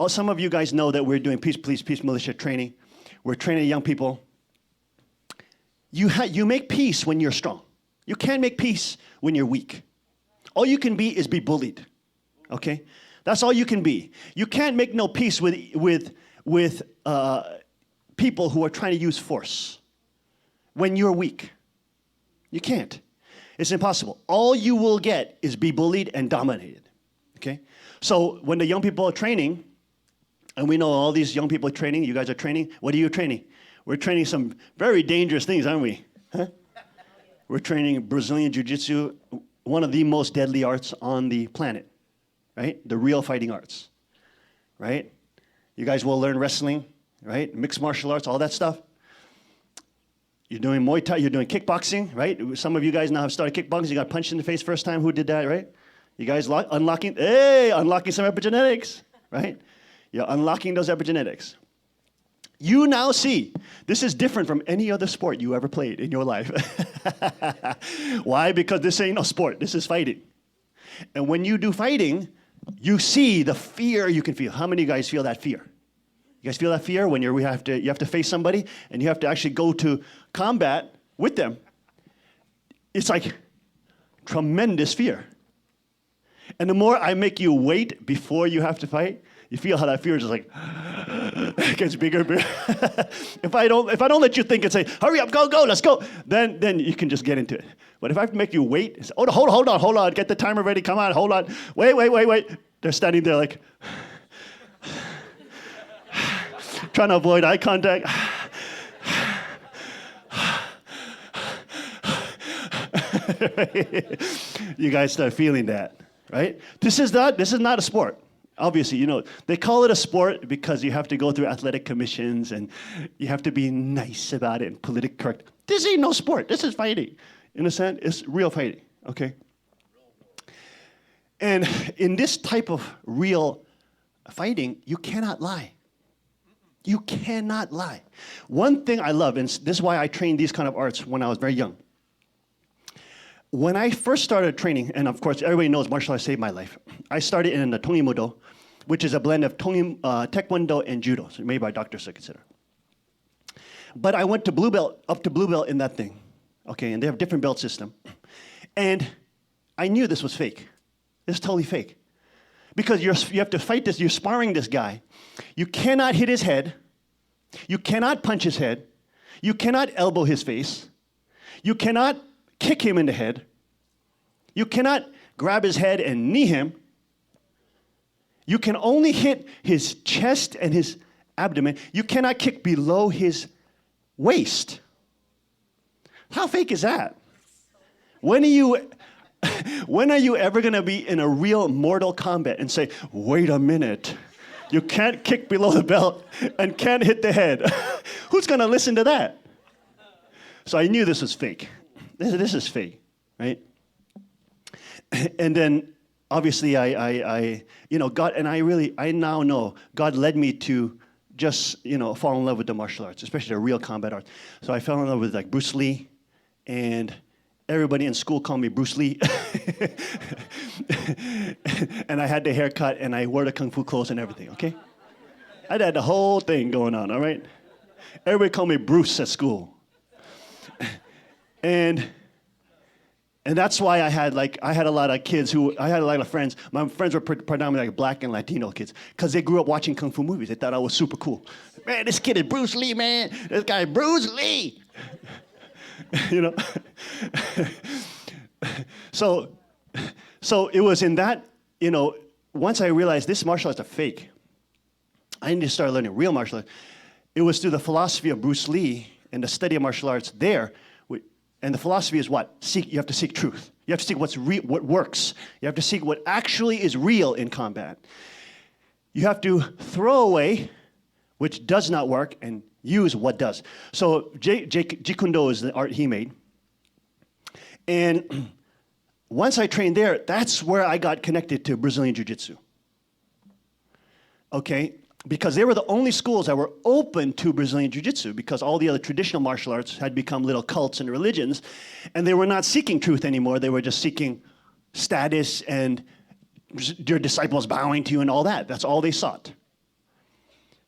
some of you guys know that we're doing peace, police, peace, militia training. We're training young people. You make peace when you're strong. You can't make peace when you're weak. All you can be is be bullied, okay? That's all you can be. You can't make no peace with people who are trying to use force when you're weak. You can't. It's impossible. All you will get is be bullied and dominated, okay? So when the young people are training, and we know all these young people are training, you guys are training, what are you training? We're training some very dangerous things, aren't we? Huh? We're training Brazilian Jiu-Jitsu, one of the most deadly arts on the planet, right? The real fighting arts, right? You guys will learn wrestling, right? Mixed martial arts, all that stuff. You're doing Muay Thai, you're doing kickboxing, right? Some of you guys now have started kickboxing. You got punched in the face first time. Who did that, right? You guys unlocking some epigenetics, right? You're unlocking those epigenetics. You now see, this is different from any other sport you ever played in your life. Why? Because this ain't no sport. This is fighting. And when you do fighting, you see the fear you can feel. How many of you guys feel that fear? You guys feel that fear when you have to face somebody and you have to actually go to combat with them? It's like tremendous fear. And the more I make you wait before you have to fight, you feel how that fear is just like it gets bigger and bigger. If I don't let you think and say, hurry up, go, let's go, then you can just get into it. But if I have to make you wait, say, hold on, get the timer ready, come on, hold on, wait. They're standing there like trying to avoid eye contact. You guys start feeling that, right? This is not a sport. Obviously, you know, they call it a sport because you have to go through athletic commissions and you have to be nice about it and politically correct. This ain't no sport. This is fighting. In a sense, it's real fighting, okay? And in this type of real fighting, you cannot lie. You cannot lie. One thing I love, and this is why I trained these kind of arts when I was very young. When I first started training, and of course everybody knows martial arts saved my life, I started in the Tongi Mudo, which is a blend of Taekwondo and Judo, so made by doctors, I consider. But I went to blue belt, up to blue belt in that thing, okay, and they have a different belt system. And I knew this was fake. This is totally fake. Because you have to fight this, you're sparring this guy. You cannot hit his head. You cannot punch his head. You cannot elbow his face. You cannot kick him in the head. You cannot grab his head and knee him. You can only hit his chest and his abdomen. You cannot kick below his waist. How fake is that? When are you ever going to be in a real Mortal Kombat and say, wait a minute, you can't kick below the belt and can't hit the head? Who's going to listen to that? So I knew this was fake. This is fake, right? And then, obviously, God, and I now know God led me to just, fall in love with the martial arts, especially the real combat arts. So I fell in love with like Bruce Lee, and everybody in school called me Bruce Lee. And I had the haircut, and I wore the kung fu clothes and everything, okay? I had the whole thing going on, all right? Everybody called me Bruce at school. And that's why I had a lot of kids I had a lot of friends. My friends were predominantly like black and Latino kids because they grew up watching kung fu movies. They thought I was super cool. Man, this kid is Bruce Lee, man. This guy is Bruce Lee. So it was in that, once I realized this martial arts are fake, I needed to start learning real martial arts. It was through the philosophy of Bruce Lee and the study of martial arts there. And the philosophy is what? You have to seek truth. You have to seek what works. You have to seek what actually is real in combat. You have to throw away which does not work and use what does. So Jeet Kune Do is the art he made. And once I trained there, that's where I got connected to Brazilian Jiu-Jitsu. Okay? Because they were the only schools that were open to Brazilian Jiu-Jitsu, because all the other traditional martial arts had become little cults and religions, and they were not seeking truth anymore. They were just seeking status and your disciples bowing to you and all that. That's all they sought.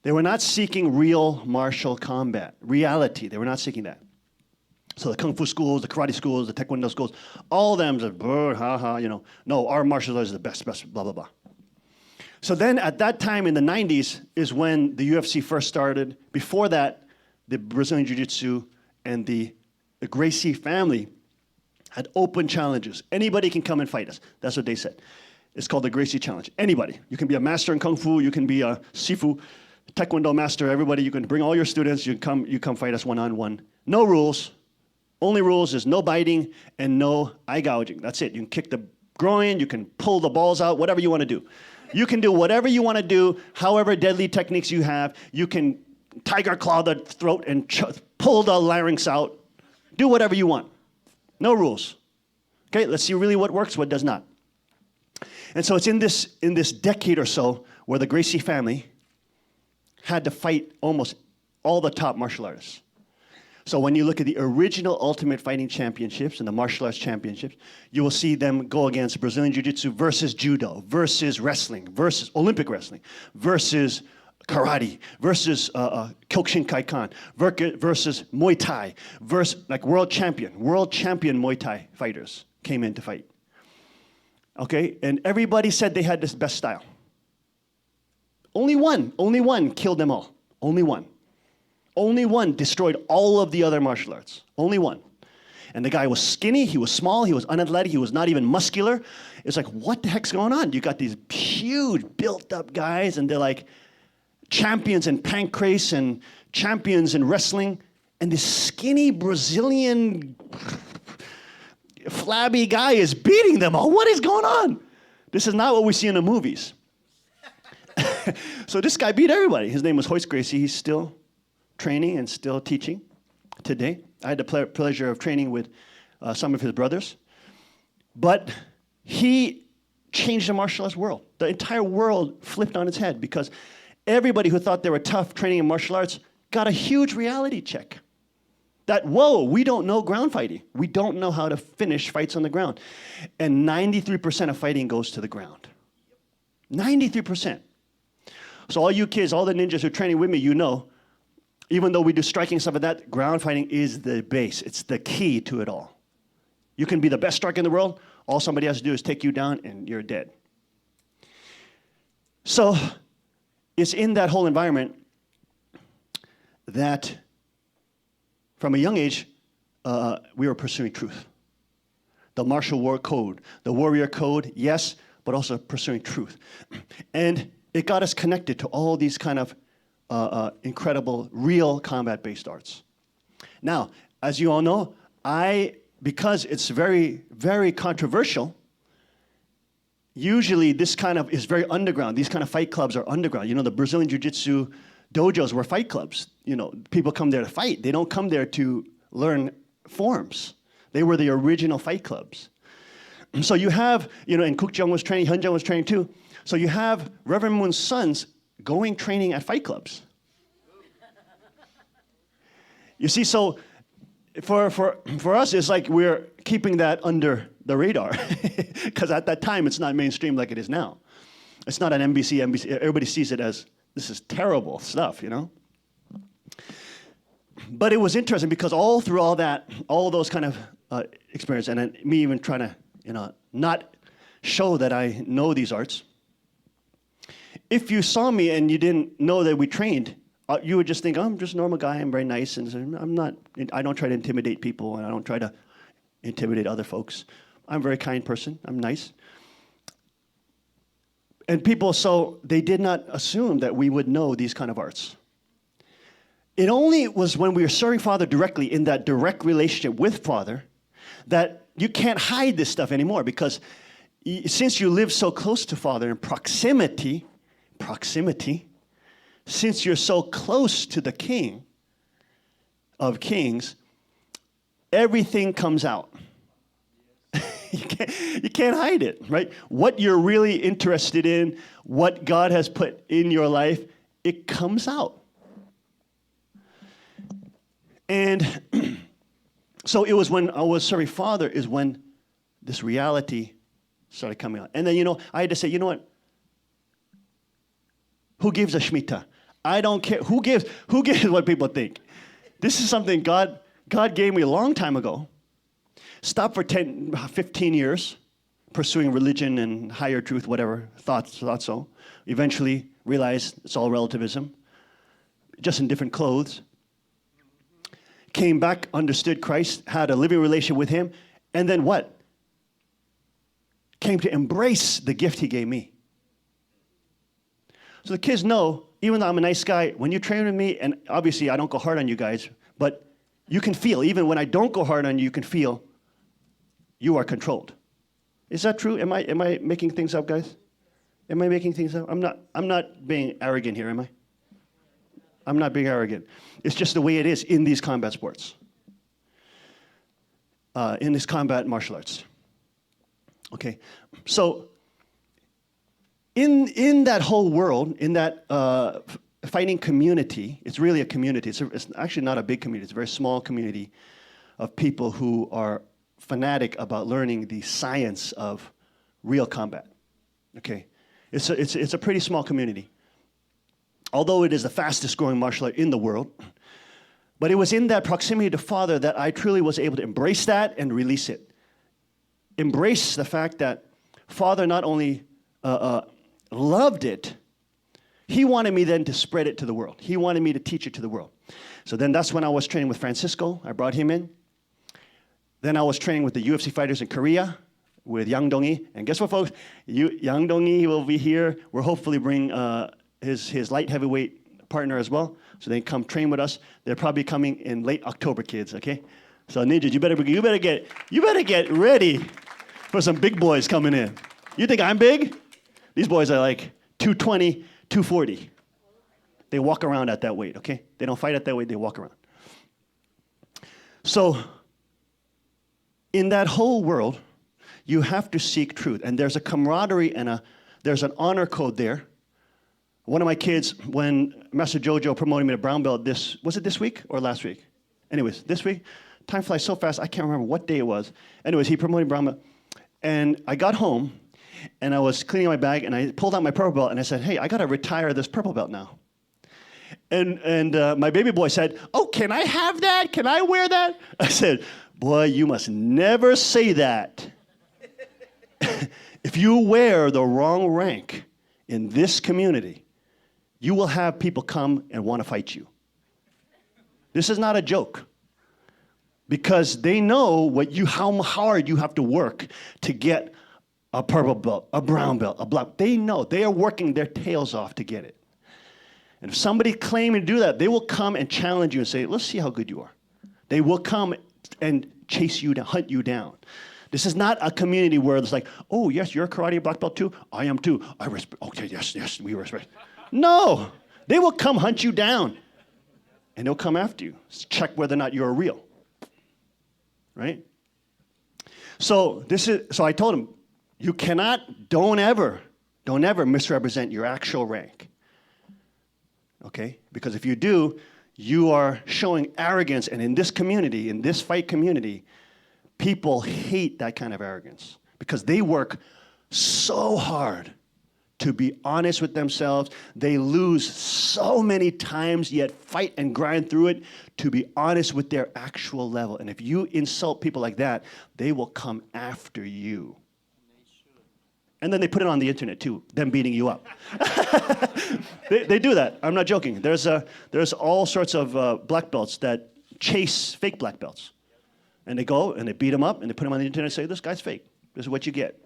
They were not seeking real martial combat, reality. They were not seeking that. So the kung fu schools, the karate schools, the taekwondo schools, all of them said, ha ha, no, our martial arts is the best, blah, blah, blah. So then at that time in the 90s is when the UFC first started. Before that, the Brazilian Jiu-Jitsu and the Gracie family had open challenges. Anybody can come and fight us. That's what they said. It's called the Gracie Challenge. Anybody. You can be a master in Kung Fu. You can be a Sifu, Taekwondo master. Everybody. You can bring all your students. You come fight us one-on-one. No rules. Only rules is no biting and no eye gouging. That's it. You can kick the groin. You can pull the balls out. Whatever you want to do. You can do whatever you want to do. However deadly techniques you have. You can tiger claw the throat and pull the larynx out. Do whatever you want. No rules. Okay, let's see really what works, what does not. And so it's in this decade or so where the Gracie family had to fight almost all the top martial artists. So when you look at the original Ultimate Fighting Championships and the martial arts championships, you will see them go against Brazilian Jiu-Jitsu versus Judo, versus wrestling, versus Olympic wrestling, versus karate, versus Kyokushin Kaikan, versus Muay Thai, versus like world champion Muay Thai fighters came in to fight. Okay, and everybody said they had this best style. Only one killed them all. Only one destroyed all of the other martial arts. Only one. And the guy was skinny, he was small, he was unathletic, he was not even muscular. It's like, what the heck's going on? You got these huge built up guys and they're like champions in pancrase and champions in wrestling. And this skinny Brazilian flabby guy is beating them all. What is going on? This is not what we see in the movies. So this guy beat everybody. His name was Royce Gracie. He's still training and still teaching today. I had the pleasure of training with some of his brothers. But he changed the martial arts world. The entire world flipped on its head because everybody who thought they were tough training in martial arts got a huge reality check. That, whoa, we don't know ground fighting. We don't know how to finish fights on the ground. And 93% of fighting goes to the ground. 93%. So all you kids, all the ninjas who are training with me, you know, even though we do striking and stuff like that, ground fighting is the base. It's the key to it all. You can be the best striker in the world. All somebody has to do is take you down and you're dead. So it's in that whole environment that from a young age, we were pursuing truth. The martial war code, the warrior code, yes, but also pursuing truth. And it got us connected to all these kind of incredible, real combat-based arts. Now, as you all know, because it's very, very controversial, usually this kind of is very underground. These kind of fight clubs are underground. You know, the Brazilian Jiu-Jitsu dojos were fight clubs. You know, people come there to fight. They don't come there to learn forms. They were the original fight clubs. So you have, you know, and Kuk Jung was training, Hyun Jung was training too. So you have Reverend Moon's sons going training at fight clubs. You see, so for us, it's like we're keeping that under the radar. Because at that time, it's not mainstream like it is now. It's not an NBC. Everybody sees it as, this is terrible stuff, you know? But it was interesting because all through all that, all those kind of experience, and then me even trying to, you know, not show that I know these arts. If you saw me and you didn't know that we trained, you would just think, oh, I'm just a normal guy, I'm very nice, and I don't try to intimidate people, and I don't try to intimidate other folks. I'm a very kind person, I'm nice. And people, so they did not assume that we would know these kind of arts. It only was when we were serving Father directly, in that direct relationship with Father, that you can't hide this stuff anymore, because since you live so close to Father in proximity, since you're so close to the King of Kings, everything comes out. You can't hide it, right? What you're really interested in, what God has put in your life, it comes out. And so it was when I was serving Father is when this reality started coming out. And then, you know, I had to say, you know what? Who gives a Shemitah? I don't care. Who gives what people think? This is something God gave me a long time ago. Stopped for 10, 15 years pursuing religion and higher truth, whatever, thought so. Eventually realized it's all relativism, just in different clothes. Came back, understood Christ, had a living relationship with him, and then what? Came to embrace the gift he gave me. So the kids know, even though I'm a nice guy, when you train with me, and obviously I don't go hard on you guys, but you can feel, even when I don't go hard on you, you can feel you are controlled. Is that true? Am I making things up, guys? Am I making things up? I'm not being arrogant here, am I? I'm not being arrogant. It's just the way it is in these combat sports. In this combat martial arts. Okay, so in that whole world, in that fighting community, it's really a community. It's actually not a big community. It's a very small community of people who are fanatic about learning the science of real combat. Okay, it's a pretty small community. Although it is the fastest growing martial art in the world, but it was in that proximity to Father that I truly was able to embrace that and release it. Embrace the fact that Father not only loved it, he wanted me then to spread it to the world. He wanted me to teach it to the world. So then that's when I was training with Francisco. I brought him in. Then I was training with the UFC fighters in Korea with Yang Dong-hee. And guess what, folks? Yang Dong-hee will be here. We'll hopefully bring his light heavyweight partner as well. So they come train with us. They're probably coming in late October, kids, okay? So ninjas, you better get ready for some big boys coming in. You think I'm big? These boys are like 220, 240. They walk around at that weight, okay? They don't fight at that weight, they walk around. So in that whole world, you have to seek truth. And there's a camaraderie and there's an honor code there. One of my kids, when Master Jojo promoted me to brown belt, was it this week or last week? Anyways, this week. Time flies so fast, I can't remember what day it was. Anyways, he promoted brown belt. And I got home, and I was cleaning my bag, and I pulled out my purple belt, and I said, hey, I got to retire this purple belt now. And my baby boy said, oh, can I have that? Can I wear that? I said, boy, you must never say that. If you wear the wrong rank in this community, you will have people come and want to fight you. This is not a joke. Because they know how hard you have to work to get a purple belt, a brown belt, a black. They know. They are working their tails off to get it. And if somebody claiming to do that, they will come and challenge you and say, let's see how good you are. They will come and chase you down, hunt you down. This is not a community where it's like, oh, yes, you're a karate black belt too? I am too. I respect. Okay, yes, we respect. No. They will come hunt you down. And they'll come after you. Check whether or not you're real. Right? So I told him, you don't ever misrepresent your actual rank. Okay? Because if you do, you are showing arrogance, and in this community, in this fight community, people hate that kind of arrogance because they work so hard to be honest with themselves. They lose so many times, yet fight and grind through it to be honest with their actual level. And if you insult people like that, they will come after you. And then they put it on the internet too, them beating you up. They do that. I'm not joking. There's all sorts of black belts that chase fake black belts. And they go and they beat them up and they put them on the internet and say, this guy's fake. This is what you get.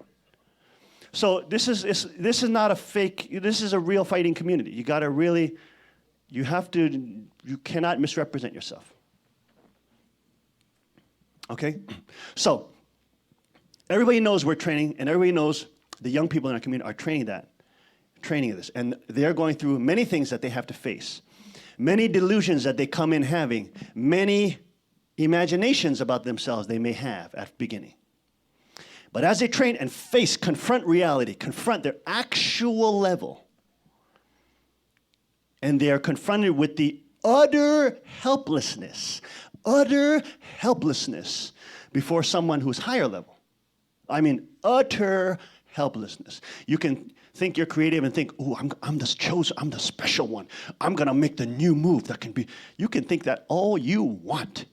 So this is not a fake, this is a real fighting community. You cannot misrepresent yourself. Okay? So, everybody knows we're training, and everybody knows the young people in our community are training this. And they're going through many things that they have to face. Many delusions that they come in having. Many imaginations about themselves they may have at the beginning. But as they train and confront reality, confront their actual level, and they are confronted with the utter helplessness before someone who's higher level. I mean, utter helplessness. You can think you're creative and think, oh, I'm the chosen, I'm the special one. I'm going to make the new move that can be. You can think that all you want.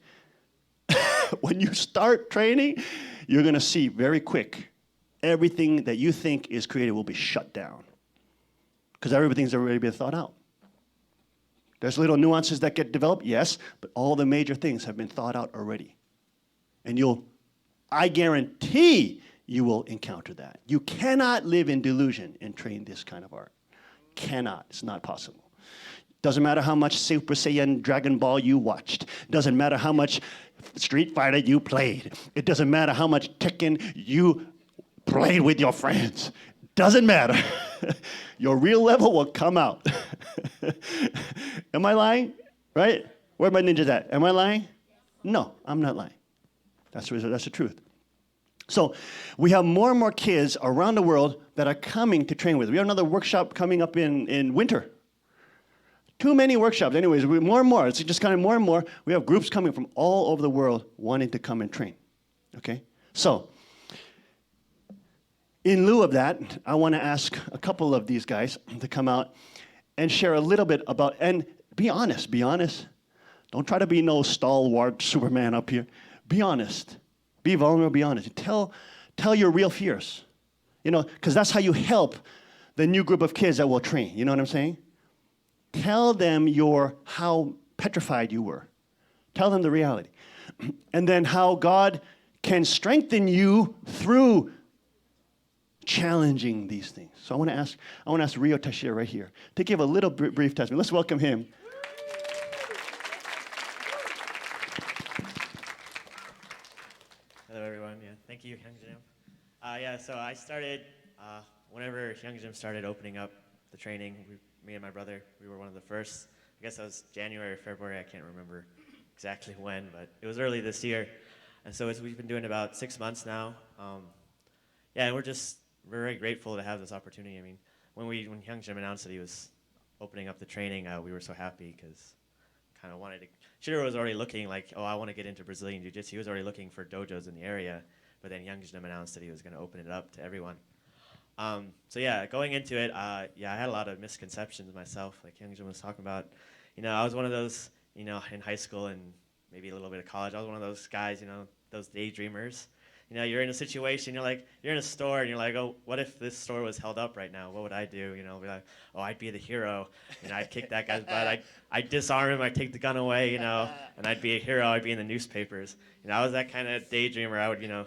When you start training, you're going to see very quick everything that you think is creative will be shut down because everything's already been thought out. There's little nuances that get developed, yes, but all the major things have been thought out already. And I guarantee you will encounter that. You cannot live in delusion and train this kind of art. Cannot. It's not possible. Doesn't matter how much Super Saiyan Dragon Ball you watched. Doesn't matter how much Street Fighter you played. It doesn't matter how much Tekken you played with your friends. Doesn't matter. Your real level will come out. Am I lying? Right? Where are my ninjas at? Am I lying? No, I'm not lying. That's the truth. So we have more and more kids around the world that are coming to train with us. We have another workshop coming up in winter. Too many workshops. Anyways, more and more. It's just kind of more and more. We have groups coming from all over the world wanting to come and train. Okay? So, in lieu of that, I want to ask a couple of these guys to come out and share a little bit about, and be honest, be honest. Don't try to be no stalwart Superman up here. Be honest. Be vulnerable, be honest. Tell your real fears. You know, because that's how you help the new group of kids that will train. You know what I'm saying? Tell them how petrified you were. Tell them the reality. And then how God can strengthen you through challenging these things. So I want to ask Rio Tashir right here to give a little brief testimony. Let's welcome him. Hello, everyone. Yeah, thank you, Hyungjin. So I started whenever Hyungjin started opening up the training. Me and my brother, we were one of the first. I guess that was January or February. I can't remember exactly when, but it was early this year. And so we've been doing about 6 months now. And we're very grateful to have this opportunity. I mean, when Hyungjin announced that he was opening up the training, we were so happy because kind of wanted to. Shiro was already looking like, oh, I want to get into Brazilian Jiu-Jitsu. He was already looking for dojos in the area, but then Hyungjin announced that he was going to open it up to everyone. Going into it, I had a lot of misconceptions myself, like Hyungjin was talking about. I was one of those, in high school and maybe a little bit of college, I was one of those guys, those daydreamers. You're in a situation, you're in a store, and you're like, oh, what if this store was held up right now? What would I do? Be like, oh, I'd be the hero. I'd kick that guy's butt. I'd disarm him. I'd take the gun away, and I'd be a hero. I'd be in the newspapers. I was that kind of daydreamer. I would,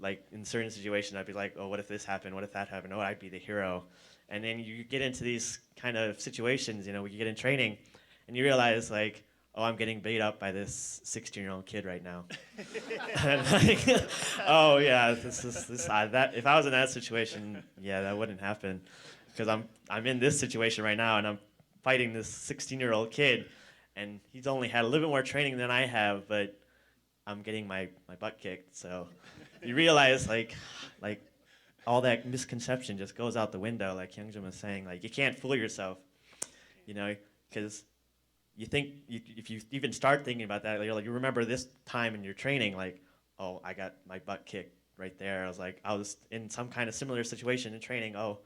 like in certain situations, I'd be like, oh, what if this happened? What if that happened? Oh, I'd be the hero. And then you get into these kind of situations, where you get in training, and you realize, like, oh, I'm getting beat up by this 16-year-old kid right now. And like, oh yeah, that. If I was in that situation, yeah, that wouldn't happen, because I'm in this situation right now, and I'm fighting this 16-year-old kid, and he's only had a little bit more training than I have, but I'm getting my butt kicked. So you realize like all that misconception just goes out the window. Like Hyungjin was saying, like you can't fool yourself, because you think if you even start thinking about that, you remember this time in your training, like, oh, I got my butt kicked right there. I was in some kind of similar situation in training. Oh,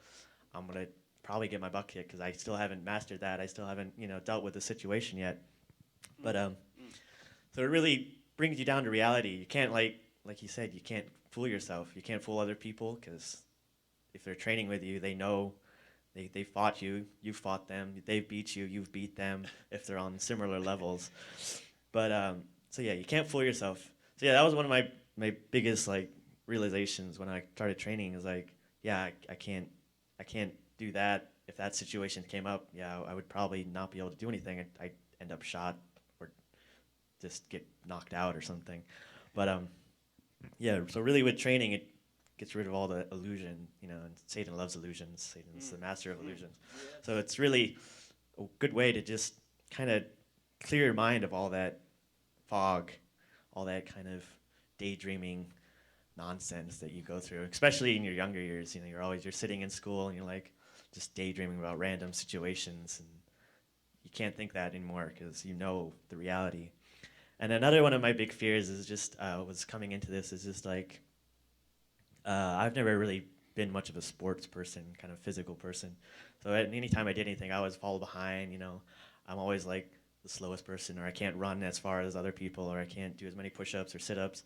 I'm gonna probably get my butt kicked because I still haven't mastered that. I still haven't dealt with the situation yet. But so it really brings you down to reality. You can't like you said, you can't fool yourself. You can't fool other people, because if they're training with you, they know. They fought you, you fought them, they beat you, you've beat them, if they're on similar levels. But, you can't fool yourself. So that was one of my biggest, realizations when I started training, is like, I can't do that. If that situation came up, I would probably not be able to do anything. I'd end up shot or just get knocked out or something. But, so really with training, it gets rid of all the illusion, and Satan loves illusions. Satan's the master of illusions. So it's really a good way to just kind of clear your mind of all that fog, all that kind of daydreaming nonsense that you go through, especially in your younger years. You're sitting in school and you're like just daydreaming about random situations, and you can't think that anymore because you know the reality. And another one of my big fears is just was coming into this is just like, I've never really been much of a sports person, kind of physical person. So at any time I did anything, I always fall behind. I'm always like the slowest person, or I can't run as far as other people, or I can't do as many push-ups or sit-ups.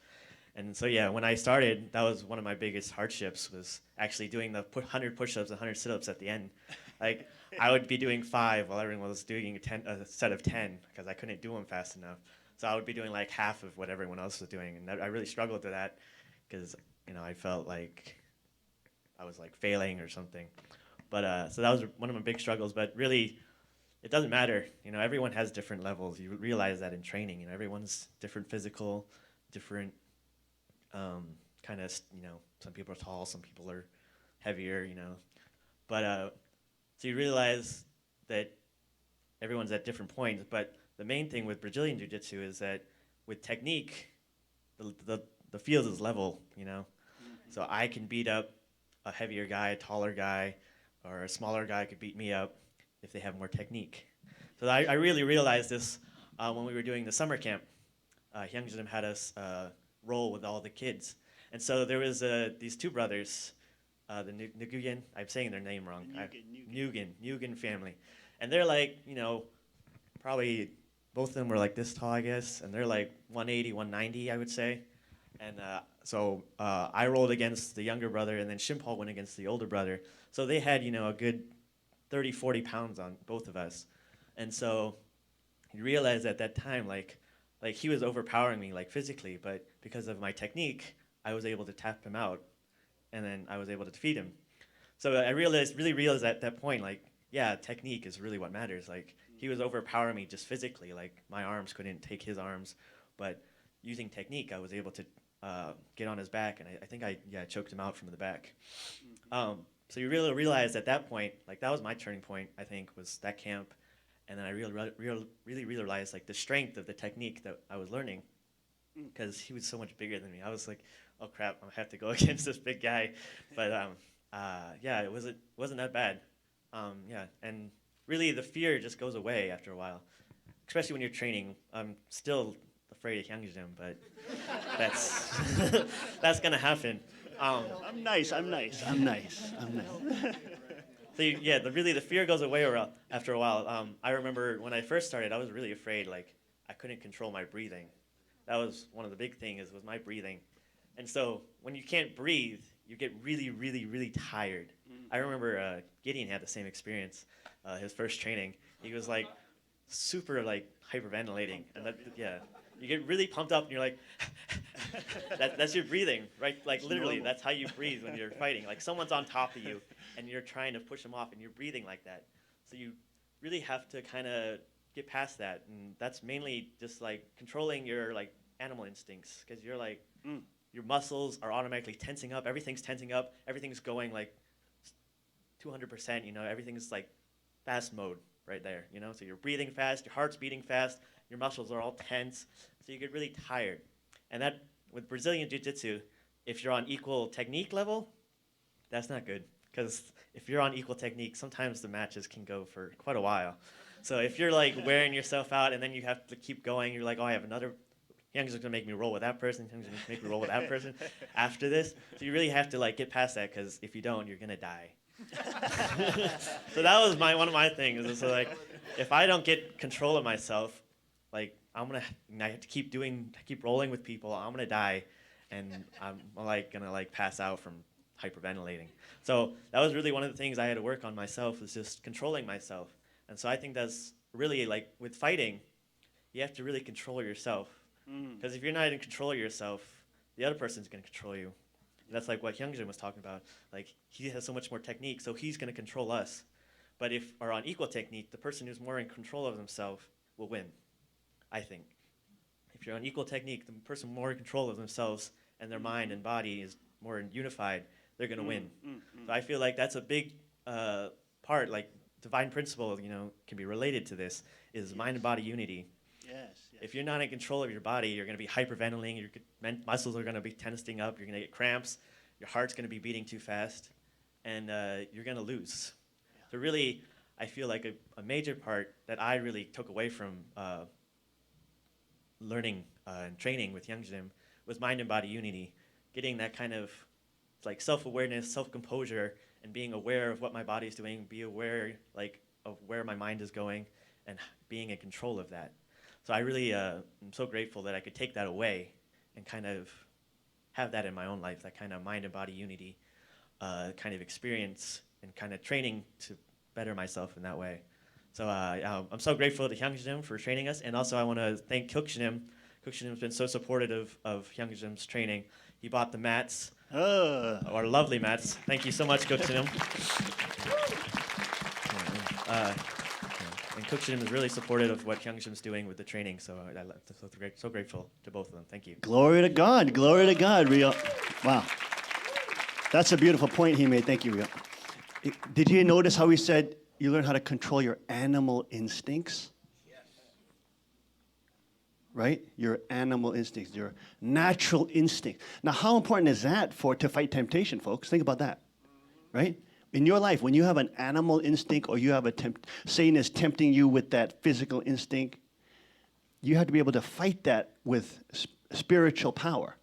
And so yeah, when I started, that was one of my biggest hardships, was actually doing the 100 push-ups, 100 sit-ups at the end. Like I would be doing 5 while everyone was doing a set of 10 because I couldn't do them fast enough. So I would be doing like half of what everyone else was doing, and I really struggled with that because I felt like I was like failing or something. But so that was one of my big struggles. But really, it doesn't matter. Everyone has different levels. You realize that in training. Everyone's different physical, different kind of. Some people are tall, some people are heavier. But so you realize that everyone's at different points. But the main thing with Brazilian Jiu-Jitsu is that with technique, the field is level. So I can beat up a heavier guy, a taller guy, or a smaller guy could beat me up if they have more technique. So I really realized this when we were doing the summer camp. Hyungjin had us roll with all the kids. And so there was these two brothers, the Nguyen, I'm saying their name wrong. Nguyen family. And they're like, probably both of them were like this tall, I guess. And they're like 180, 190, I would say. And so I rolled against the younger brother, and then Shimpal went against the older brother. So they had, a good 30, 40 pounds on both of us. And so you realize at that time, like he was overpowering me, like physically, but because of my technique, I was able to tap him out, and then I was able to defeat him. So I really realized at that point, like, yeah, technique is really what matters. Like, he was overpowering me just physically. Like, my arms couldn't take his arms, but using technique, I was able to get on his back, and I think I choked him out from the back. So you really realize at that point, like that was my turning point, I think, was that camp. And then I really realized like the strength of the technique that I was learning, because he was so much bigger than me. I was like, oh crap, I have to go against this big guy. But yeah, it wasn't that bad. Yeah, and really the fear just goes away after a while, especially when you're training. I'm still afraid of Hyungjin, but that's that's gonna happen. I'm nice. So yeah, the fear goes away after a while. I remember when I first started, I was really afraid. Like I couldn't control my breathing. That was one of the big things, was my breathing. And so when you can't breathe, you get really tired. I remember Gideon had the same experience. His first training, he was like super like hyperventilating, and yeah, you get really pumped up, and you're like, that's your breathing, right? Like literally, that's how you breathe when you're fighting. Like someone's on top of you, and you're trying to push them off, and you're breathing like that. So you really have to kind of get past that, and that's mainly just like controlling your like animal instincts, because you're like your muscles are automatically tensing up. Everything's tensing up. Everything's going like 200%. Everything's like fast mode right there. So you're breathing fast, your heart's beating fast, your muscles are all tense, so you get really tired. And that, with Brazilian Jiu-Jitsu, if you're on equal technique level, that's not good. Because if you're on equal technique, sometimes the matches can go for quite a while. So if you're like wearing yourself out and then you have to keep going, you're like, oh, I have another, Young's gonna make me roll with that person, Young's gonna make me roll with that person after this. So you really have to like get past that, because if you don't, you're gonna die. So that was one of my things. So like, if I don't get control of myself, like I have to keep rolling with people. I'm gonna die, and I'm like gonna like pass out from hyperventilating. So that was really one of the things I had to work on myself, was just controlling myself. And so I think that's really like with fighting, you have to really control yourself, because if you're not in control of yourself, the other person's gonna control you. And that's like what Hyungjin was talking about. Like he has so much more technique, so he's gonna control us. But if we're on equal technique, the person who's more in control of themselves will win, I think. If you're on equal technique, the person more in control of themselves and their mind and body is more unified, they're going to win. So I feel like that's a big part, like divine principle, can be related to this, is mind and body unity. Yes. If you're not in control of your body, you're going to be hyperventilating, your muscles are going to be tensing up, you're going to get cramps, your heart's going to be beating too fast, and you're going to lose. So really, I feel like a major part that I really took away from learning and training with Hyungjin was mind and body unity, getting that kind of like self-awareness, self-composure, and being aware of what my body is doing, be aware like of where my mind is going, and being in control of that. So I really am so grateful that I could take that away and kind of have that in my own life, that kind of mind and body unity kind of experience and kind of training to better myself in that way. So I'm so grateful to Hyungjim for training us, and also I want to thank Kyokshim. Kyokshim's been so supportive of Hyungjim's training. He bought the mats, our lovely mats. Thank you so much, Kyokshim. And Kyokshim is really supportive of what Hyungjim's doing with the training, so I'm so grateful to both of them. Thank you. Glory to God. Glory to God, Rio. Wow. That's a beautiful point he made. Thank you, Rio. Did you notice how he said you learn how to control your animal instincts? Yes. Right? Your animal instincts, your natural instinct. Now, how important is that to fight temptation, folks? Think about that. Right? In your life, when you have an animal instinct or you have Satan is tempting you with that physical instinct, you have to be able to fight that with spiritual power.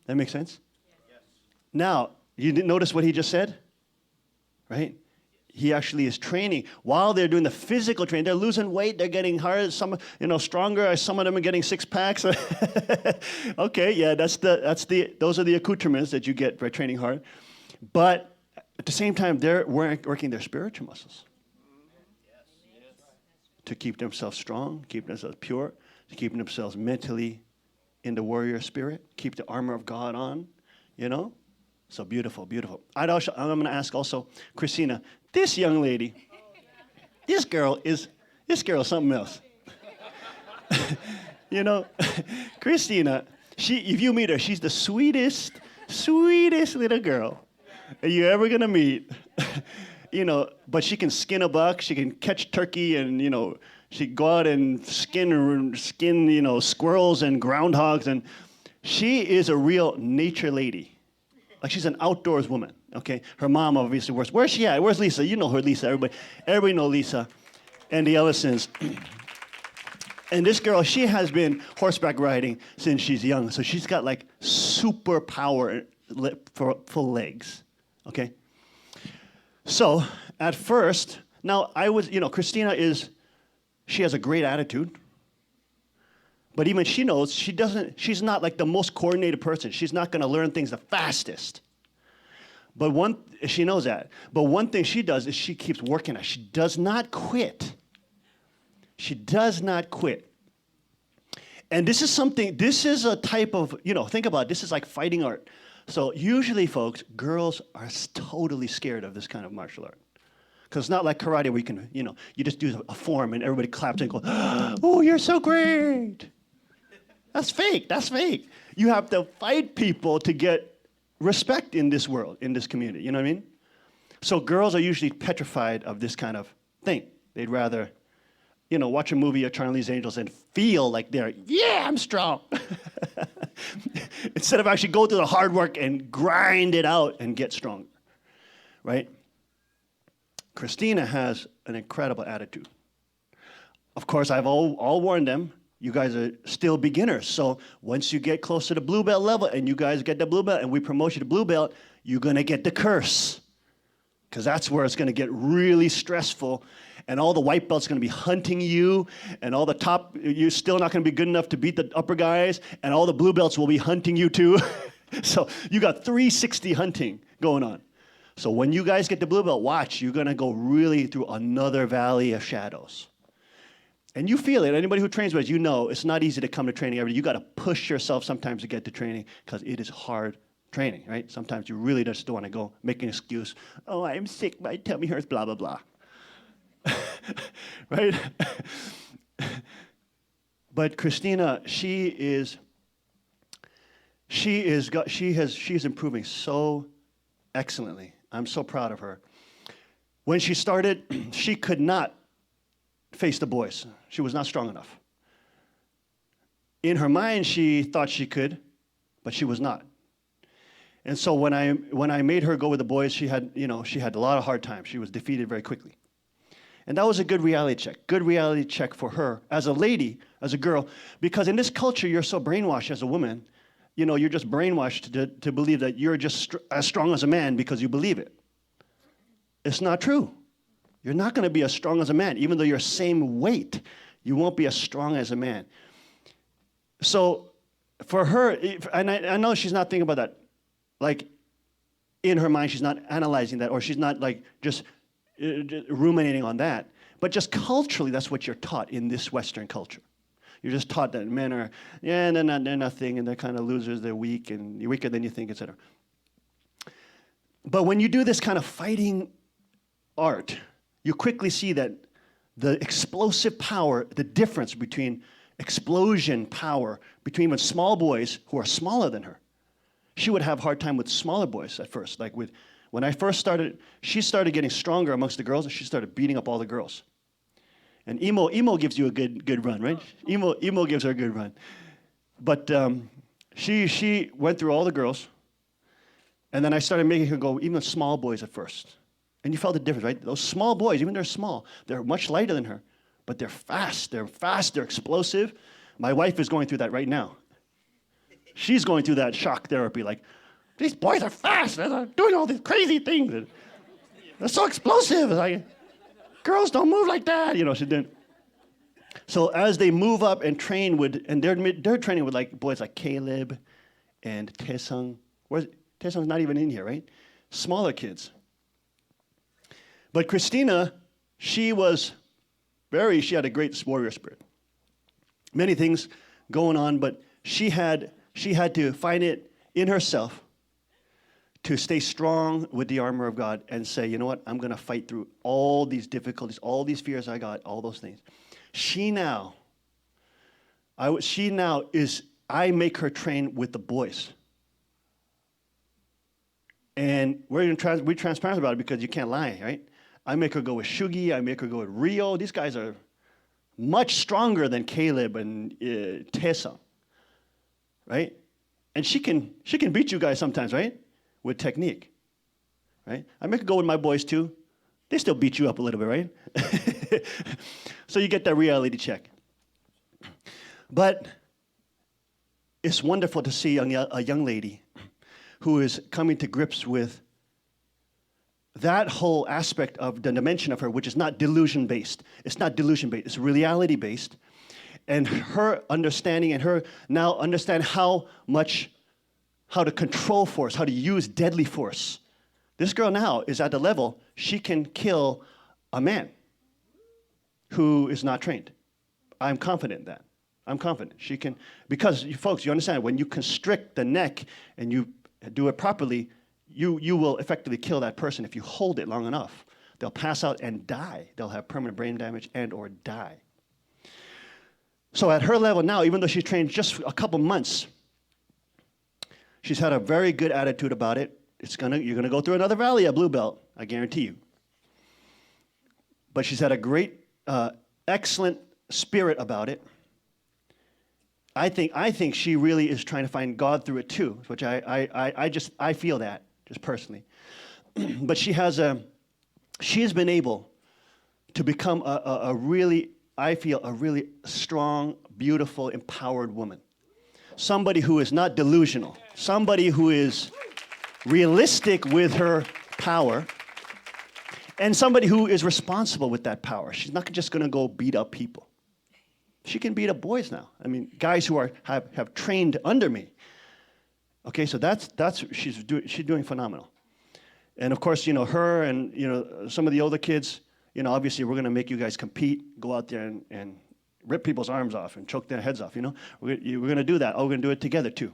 That makes sense? Yes. Now, you didn't notice what he just said? Right? He actually is training. While they're doing the physical training, they're losing weight, they're getting hard, some stronger, some of them are getting 6 packs. Okay, yeah, those are the accoutrements that you get by training hard. But at the same time, they're working their spiritual muscles to keep themselves strong, keep themselves pure, to keep themselves mentally in the warrior spirit, keep the armor of God on, So beautiful, beautiful. I'm going to ask also Christina, this young lady, this girl is something else. Christina, if you meet her, she's the sweetest little girl you're ever going to meet. But she can skin a buck, she can catch turkey, and, she go out and skin, squirrels and groundhogs, and she is a real nature lady. Like she's an outdoors woman, okay? Her mom obviously works. Where's she at? Where's Lisa? You know her, Lisa. Everybody know Lisa and the Ellisons. And this girl, she has been horseback riding since she's young. So she's got like super power for legs, okay? So at first, now Christina she has a great attitude. But even she knows she's not like the most coordinated person. She's not going to learn things the fastest. But she knows that. But one thing she does is she keeps working at it. She does not quit. She does not quit. And this is a type of, think about it, this is like fighting art. So usually, folks, girls are totally scared of this kind of martial art. Because it's not like karate where you can, you just do a form and everybody claps and goes, oh, you're so great. That's fake. That's fake. You have to fight people to get respect in this world, in this community. You know what I mean? So girls are usually petrified of this kind of thing. They'd rather, watch a movie of Charlie's Angels and feel like I'm strong. Instead of actually go through the hard work and grind it out and get stronger, right? Christina has an incredible attitude. Of course, I've all warned them, you guys are still beginners. So once you get close to the blue belt level and you guys get the blue belt and we promote you to blue belt, you're going to get the curse. Because that's where it's going to get really stressful. And all the white belts going to be hunting you. And all the top, you're still not going to be good enough to beat the upper guys. And all the blue belts will be hunting you too. So you got 360 hunting going on. So when you guys get the blue belt, watch, you're going to go really through another valley of shadows. And you feel it. Anybody who trains with us, it's not easy to come to training every day. You got to push yourself sometimes to get to training because it is hard training, right? Sometimes you really just don't want to go make an excuse. Oh, I'm sick, my tummy hurts, blah, blah, blah. Right? But Christina, she is improving so excellently. I'm so proud of her. When she started, she could not face the boys. She was not strong enough. In her mind, she thought she could, but she was not. And so when I made her go with the boys, she had a lot of hard times. She was defeated very quickly. And that was a good reality check for her as a lady, as a girl, because in this culture, you're so brainwashed as a woman you're just brainwashed to believe that you're just as strong as a man because you believe it. It's not true. You're not going to be as strong as a man. Even though you're same weight, you won't be as strong as a man. So for her, and I know she's not thinking about that, like in her mind, she's not analyzing that, or she's not like just ruminating on that. But just culturally, that's what you're taught in this Western culture. You're just taught that men are, they're nothing, and they're kind of losers, they're weak, and you're weaker than you think, etc. But when you do this kind of fighting art, you quickly see that the explosive power, the difference between explosion power between when small boys who are smaller than her. She would have a hard time with smaller boys at first. Like when I first started, she started getting stronger amongst the girls, and she started beating up all the girls. And emo gives you a good run, right? Emo gives her a good run. But she went through all the girls, and then I started making her go even small boys at first. And you felt the difference, right? Those small boys, even they're small, they're much lighter than her, but they're fast, they're explosive. My wife is going through that right now. She's going through that shock therapy, like, these boys are fast, they're doing all these crazy things. And they're so explosive. It's like, girls don't move like that, she didn't. So as they move up and train and they're training with like boys like Caleb and Taesung. Taesung's not even in here, right? Smaller kids. But Christina, she had a great warrior spirit. Many things going on, but she had to find it in herself to stay strong with the armor of God and say, you know what, I'm going to fight through all these difficulties, all these fears I got, all those things. I make her train with the boys. And we're transparent about it because you can't lie, right? I make her go with Shugi, I make her go with Rio. These guys are much stronger than Caleb and Taesung, right? And she can beat you guys sometimes, right? With technique, right? I make her go with my boys too. They still beat you up a little bit, right? So you get that reality check. But it's wonderful to see a young lady who is coming to grips with that whole aspect of the dimension of her, which is not delusion-based. It's not delusion-based. It's reality-based. And her understanding and her now understand how to control force, how to use deadly force. This girl now is at the level she can kill a man who is not trained. I'm confident in that. I'm confident she can, because folks, you understand, when you constrict the neck and you do it properly, you will effectively kill that person if you hold it long enough. They'll pass out and die. They'll have permanent brain damage and or die. So at her level now, even though she's trained just a couple months, she's had a very good attitude about it. You're gonna go through another valley at Blue Belt, I guarantee you. But she's had a great, excellent spirit about it. I think she really is trying to find God through it too, which I feel that just personally. But she's been able to become a really strong, beautiful, empowered woman. Somebody who is not delusional. Somebody who is realistic with her power. And somebody who is responsible with that power. She's not just going to go beat up people. She can beat up boys now. I mean, guys who have trained under me. Okay, so she's doing phenomenal. And of course, her and some of the older kids, obviously we're going to make you guys compete, go out there and rip people's arms off and choke their heads off, We're going to do that. We're going to do it together too.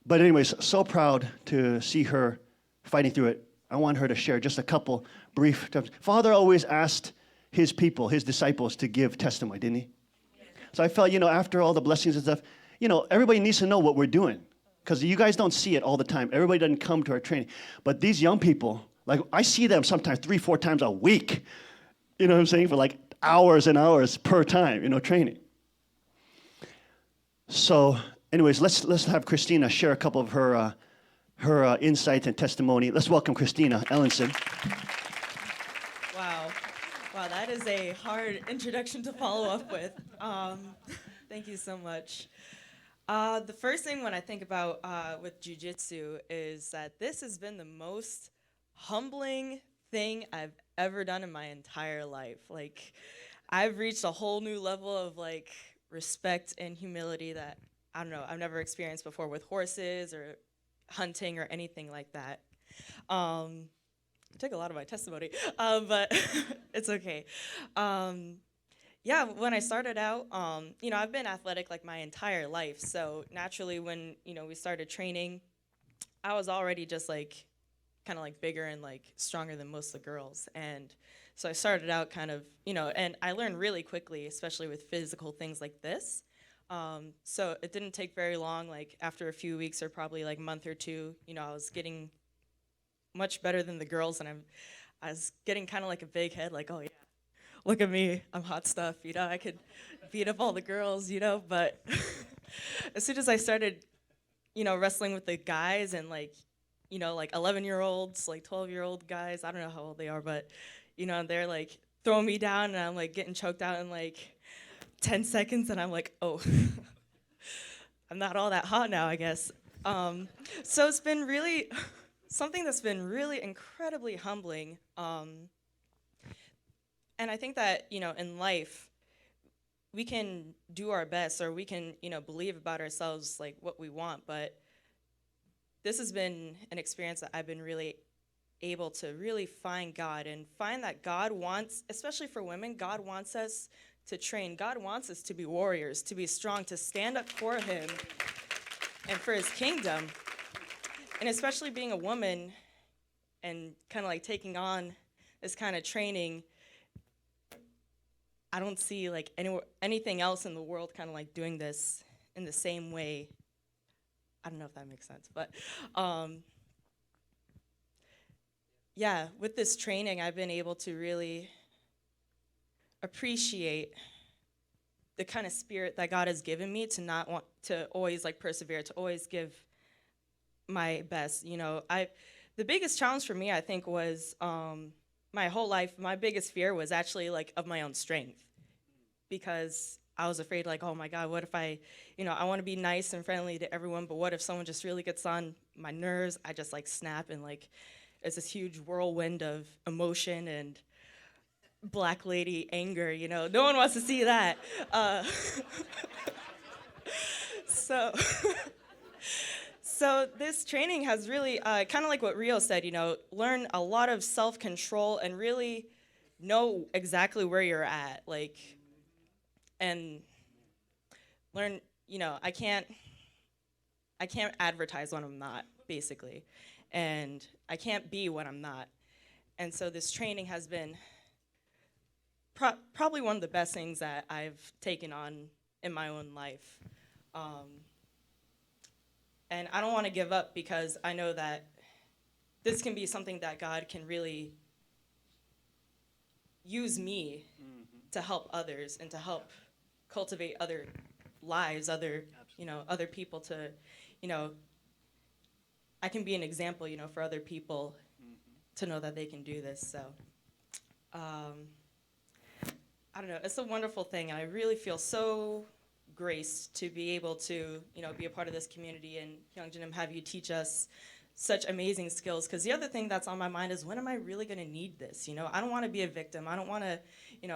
But anyways, so proud to see her fighting through it. I want her to share just a couple brief times. Father always asked his people, his disciples, to give testimony, didn't he? So I felt, after all the blessings and stuff, everybody needs to know what we're doing. Because you guys don't see it all the time. Everybody doesn't come to our training. But these young people, like I see them sometimes 3-4 times a week. You know what I'm saying? For like hours and hours per time, training. So anyways, let's have Christina share a couple of her insights and testimony. Let's welcome Christina Ellenson. Wow, that is a hard introduction to follow up with. Thank you so much. The first thing when I think about with jujitsu is that this has been the most humbling thing I've ever done in my entire life. Like, I've reached a whole new level of like respect and humility that I don't know I've never experienced before with horses or hunting or anything like that. Um, I took a lot of my testimony, but it's okay. Um, yeah, when I started out, I've been athletic like my entire life. So naturally, when we started training, I was already just like kind of like bigger and like stronger than most of the girls. And so I started out kind of, and I learned really quickly, especially with physical things like this. So it didn't take very long. Like after a few weeks or probably like a month or two, I was getting much better than the girls, and I was getting kind of like a big head, like, oh yeah, look at me, I'm hot stuff, I could beat up all the girls, but as soon as I started, wrestling with the guys and like, like 11-year-olds, like 12-year-old guys, I don't know how old they are, but, they're like throwing me down and I'm like getting choked out in like 10 seconds and I'm like, oh, I'm not all that hot now, I guess. So it's been really, something that's been really incredibly humbling. And I think that, in life, we can do our best or we can, believe about ourselves like what we want, but this has been an experience that I've been really able to really find God and find that God wants, especially for women, God wants us to train. God wants us to be warriors, to be strong, to stand up for him and for his kingdom. And especially being a woman and kind of like taking on this kind of training, I don't see like anything else in the world kind of like doing this in the same way. I don't know if that makes sense, but yeah, with this training, I've been able to really appreciate the kind of spirit that God has given me to not want to always like persevere, to always give my best. The biggest challenge for me, I think, was my whole life. My biggest fear was actually like of my own strength, because I was afraid like, oh my God, what if I want to be nice and friendly to everyone, but what if someone just really gets on my nerves? I just like snap and like it's this huge whirlwind of emotion and black lady anger. No one wants to see that. So. So this training has really, kind of like what Rio said, learn a lot of self-control and really know exactly where you're at, like, and learn, I can't advertise when I'm not, basically, and I can't be what I'm not. And so this training has been probably one of the best things that I've taken on in my own life. And I don't want to give up because I know that this can be something that God can really use me to help others and to help cultivate other lives, other people to, you know, I can be an example, for other people to know that they can do this. So, I don't know, it's a wonderful thing. I really feel so graced to be able to, be a part of this community and Hyungjin and have you teach us such amazing skills. Because the other thing that's on my mind is, when am I really going to need this? I don't want to be a victim. I don't want to,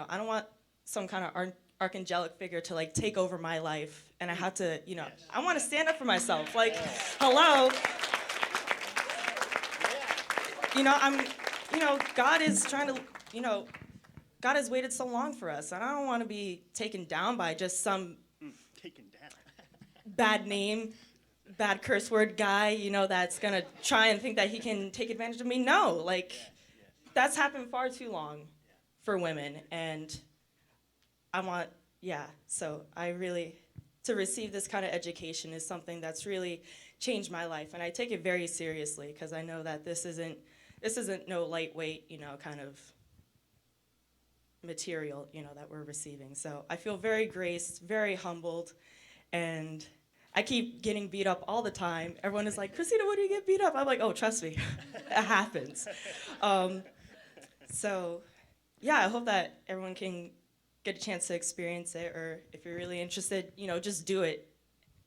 I don't want some kind of archangelic figure to like take over my life. And I have to, I want to stand up for myself. Like, hello. God is trying to, God has waited so long for us, and I don't want to be taken down by just some Taken down. bad name, bad curse word guy, that's gonna try and think that he can take advantage of me. No, like, that's happened far too long for women, and so I really, to receive this kind of education is something that's really changed my life, and I take it very seriously, because I know that this isn't no lightweight, kind of material, that we're receiving. So I feel very graced, very humbled, and I keep getting beat up all the time. Everyone is like, Christina, when do you get beat up? I'm like, oh, trust me, it happens. So yeah, I hope that everyone can get a chance to experience it, or if you're really interested, just do it.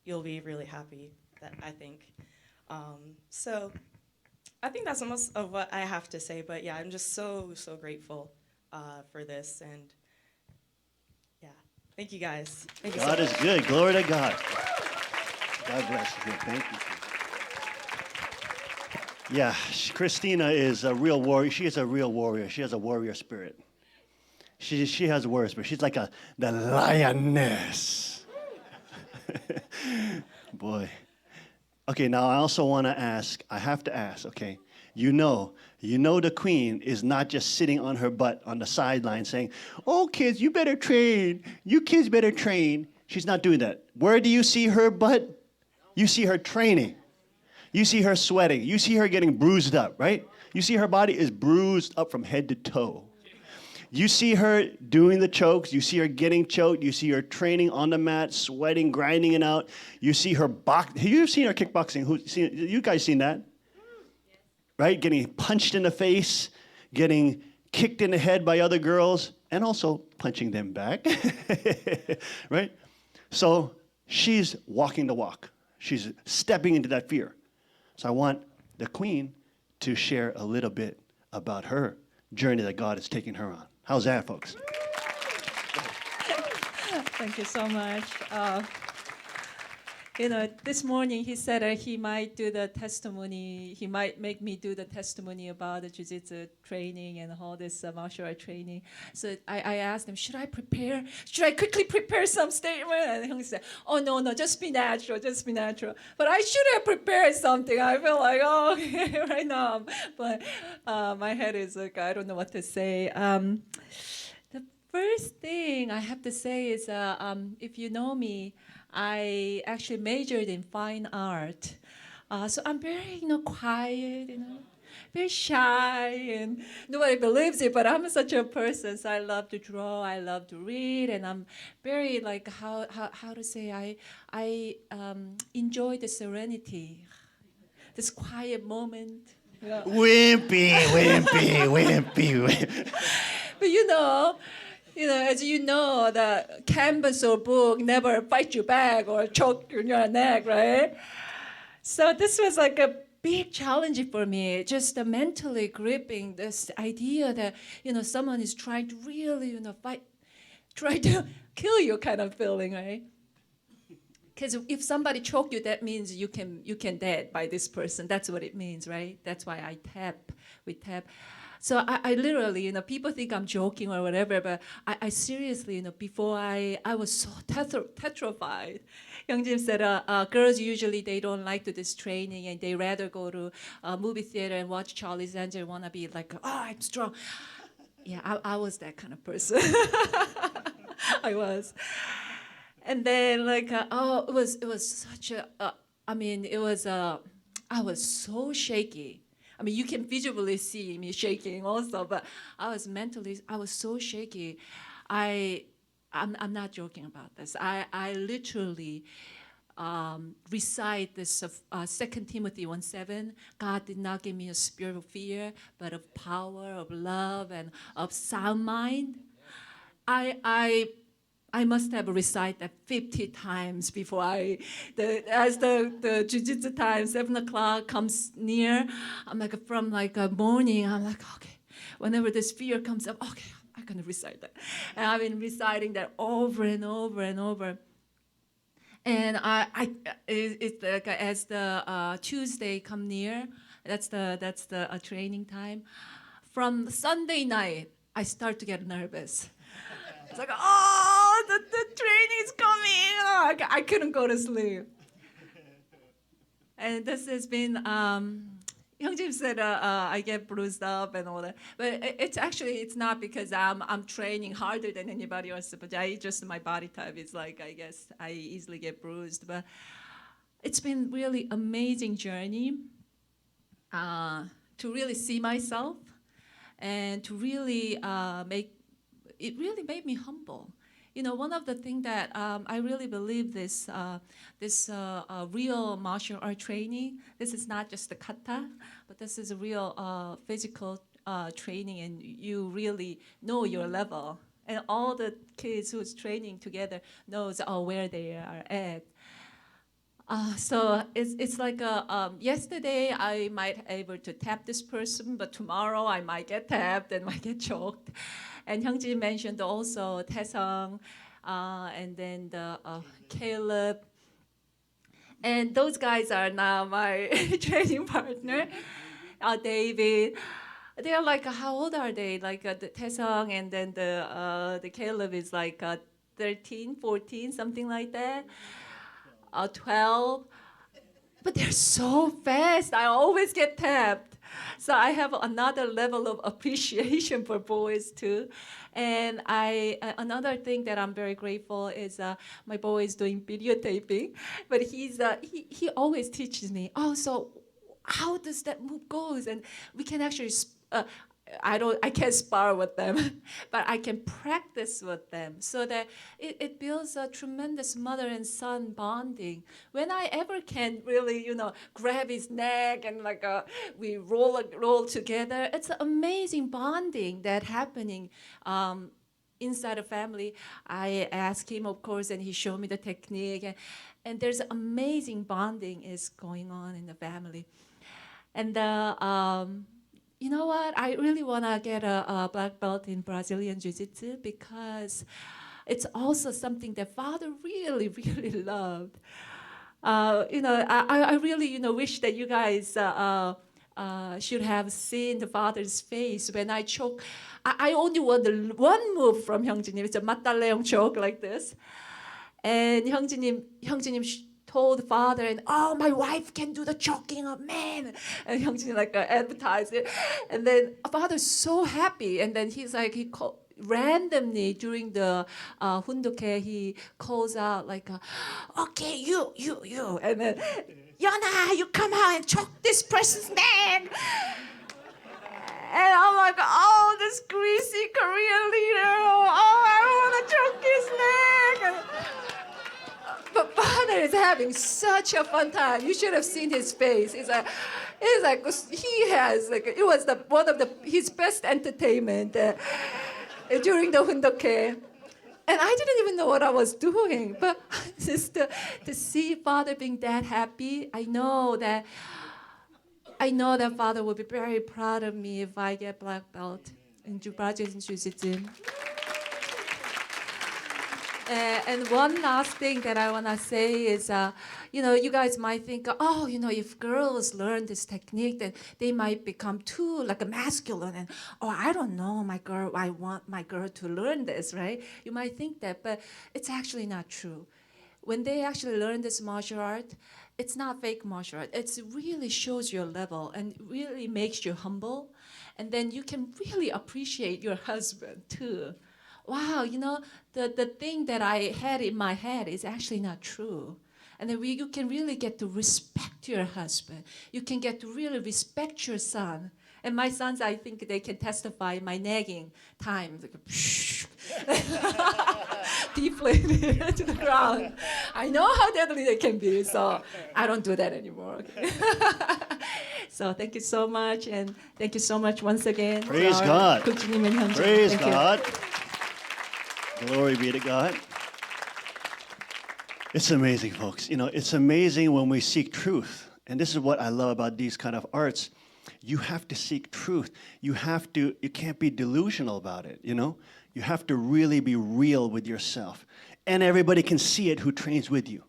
you'll be really happy. That I think. So I think that's most of what I have to say. But yeah, I'm just so grateful for this, and yeah, thank you guys. Thank you so God much. is good. Glory to God. God bless you. Thank you. Yeah, Christina is a real warrior. She is a real warrior. She has a warrior spirit. She has a warrior spirit. She's like the lioness. Boy. Okay, now I also want to ask, I have to ask, okay, you know the queen is not just sitting on her butt on the sideline saying, oh, kids, you better train. You kids better train. She's not doing that. Where do you see her butt? You see her training. You see her sweating. You see her getting bruised up, right? You see her body is bruised up from head to toe. You see her doing the chokes. You see her getting choked. You see her training on the mat, sweating, grinding it out. You see her You've seen her kickboxing. You guys seen that? Right? Getting punched in the face, getting kicked in the head by other girls, and also punching them back. Right? So she's walking the walk. She's stepping into that fear. So I want the queen to share a little bit about her journey that God is taking her on. How's that, folks? Thank you so much. This morning he said he might do the testimony. He might make me do the testimony about the jiu-jitsu training and all this martial art training. So I asked him, should I prepare? Should I quickly prepare some statement? And he said, oh, no, just be natural, just be natural. But I should have prepared something. I feel like, oh, right now. But my head is like, I don't know what to say. The first thing I have to say is, if you know me, I actually majored in fine art. So I'm very, quiet, very shy, and nobody believes it, but I'm such a person. So I love to draw, I love to read, and I'm very, like, how to say, I enjoy the serenity, this quiet moment. Wimpy, wimpy, wimpy, wimpy. But as you know, the canvas or book never fight you back or choke you in your neck, right? So this was like a big challenge for me, just mentally gripping this idea that, someone is trying to really, fight, try to kill you kind of feeling, right? Because if somebody choke you, that means you can dead by this person. That's what it means, right? That's why we tap. So I literally, people think I'm joking or whatever, but I seriously, before I was so petrified. Youngjim said, girls usually, they don't like to this training and they rather go to a movie theater and watch Charlie's Angels, want to be like, oh, I'm strong. Yeah, I was that kind of person. I was. And then it was such a, I was so shaky. I mean, you can visually see me shaking also, but I was so shaky. I'm not joking about this. I literally recite this 2 Timothy 1:7. God did not give me a spirit of fear, but of power, of love, and of sound mind. I must have recited that 50 times before as the jiu-jitsu time, 7 o'clock comes near, I'm like, from morning, I'm like, okay, whenever this fear comes up, okay, I'm gonna recite that. And I've been reciting that over and over and over. And it's like as the Tuesday come near, that's the training time. From Sunday night, I start to get nervous. It's like, oh, the train is coming. Oh, I couldn't go to sleep. And this has been, Youngjim said I get bruised up and all that. But it's not because I'm training harder than anybody else. But my body type is like, I guess I easily get bruised. But it's been really amazing journey to really see myself and to really it really made me humble. One of the things that I really believe this real martial art training, this is not just the kata, but this is a real physical training, and you really know your level. And all the kids who's training together knows where they are at. So it's like yesterday I might able to tap this person, but tomorrow I might get tapped and might get choked. And Hyungjin mentioned also Taesung, and then Caleb. And those guys are now my training partner, David. They're like, how old are they? Like the Taesung and then the Caleb is like 13, 14, something like that. 12. But they're so fast. I always get tapped. So I have another level of appreciation for boys too. And another thing that I'm very grateful is my boy is doing videotaping, but he always teaches me. Oh, so how does that move goes? And we can actually. I can't spar with them, but I can practice with them so that it builds a tremendous mother and son bonding. When I ever can really, grab his neck and like we roll together, it's an amazing bonding that happening inside a family. I asked him, of course, and he showed me the technique, and there's amazing bonding is going on in the family, and you know what? I really want to get a black belt in Brazilian Jiu-Jitsu because it's also something that Father really, really loved. I really, wish that you guys should have seen the Father's face when I choke. I only want one move from Hyungjin. It's a mataleong choke like this. And Hyungjin told Father, and my wife can do the choking of man. And Hyungjin like advertised it. And then Father's so happy. And then he's like, randomly during the hundoke, he calls out like, okay, you. And then, Yana, you come out and choke this person's neck. And I'm like, oh, this greasy Korean leader. Oh, I want to choke his neck. But Father is having such a fun time. You should have seen his face. It's like he has like it was one of his best entertainment during the hundoke. And I didn't even know what I was doing. But just to see Father being that happy, I know that Father will be very proud of me if I get black belt in Brazilian Jiu-Jitsu. And one last thing that I want to say is, you guys might think, if girls learn this technique, then they might become too like a masculine. And, I don't know, I want my girl to learn this, right? You might think that, but it's actually not true. When they actually learn this martial art, it's not fake martial art. It really shows your level and really makes you humble. And then you can really appreciate your husband too. Wow, the thing that I had in my head is actually not true. And then you can really get to respect your husband. You can get to really respect your son. And my sons, I think they can testify my nagging time. Like, deflated to the ground. I know how deadly they can be, so I don't do that anymore. Okay? So thank you so much, and thank you so much once again. Praise God. 국주님 and Hyungjin. Praise Thank you. God. Glory be to God. It's amazing, folks. It's amazing when we seek truth. And this is what I love about these kind of arts. You have to seek truth. You can't be delusional about it, You have to really be real with yourself. And everybody can see it who trains with you.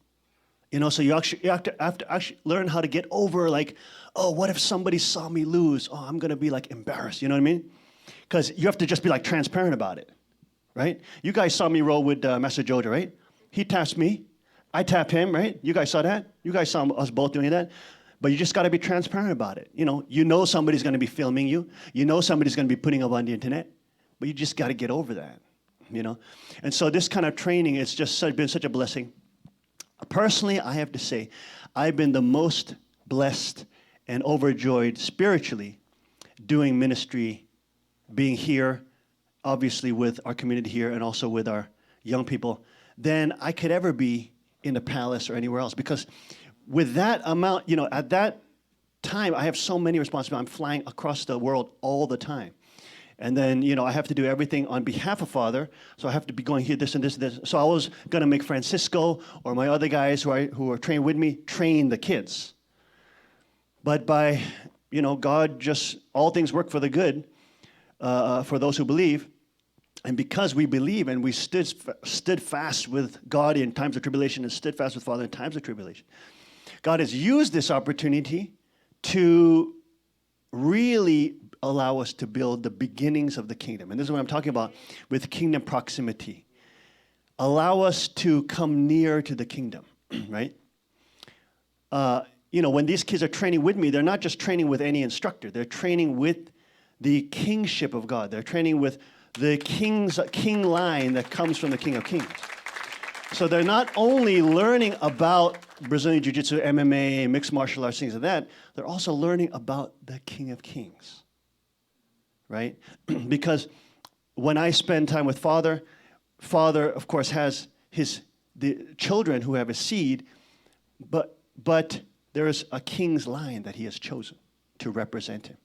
So you have to actually learn how to get over like, what if somebody saw me lose? I'm going to be like embarrassed. You know what I mean? Because you have to just be like transparent about it. Right? You guys saw me roll with Master Jojo, right? He taps me. I tap him, right? You guys saw that? You guys saw us both doing that? But you just got to be transparent about it. You know somebody's going to be filming you. You know somebody's going to be putting up on the internet. But you just got to get over that, And so this kind of training has just been such a blessing. Personally, I have to say, I've been the most blessed and overjoyed spiritually doing ministry, being here, obviously with our community here and also with our young people, than I could ever be in the palace or anywhere else. Because with that amount, at that time, I have so many responsibilities. I'm flying across the world all the time. And then, I have to do everything on behalf of Father. So I have to be going here, this and this and this. So I was going to make Francisco or my other guys who are trained with me train the kids. But by, God just, all things work for the good for those who believe. And because we believe and we stood fast with God in times of tribulation and stood fast with Father in times of tribulation, God has used this opportunity to really allow us to build the beginnings of the kingdom. And this is what I'm talking about with kingdom proximity. Allow us to come near to the kingdom, right? When these kids are training with me, they're not just training with any instructor. They're training with the kingship of God. They're training with the king line that comes from the King of Kings. So they're not only learning about Brazilian Jiu-Jitsu, MMA, mixed martial arts, things like that, they're also learning about the King of Kings, right? Because when I spend time with Father, Father, of course, has the children who have a seed, but there is a king's line that he has chosen to represent him.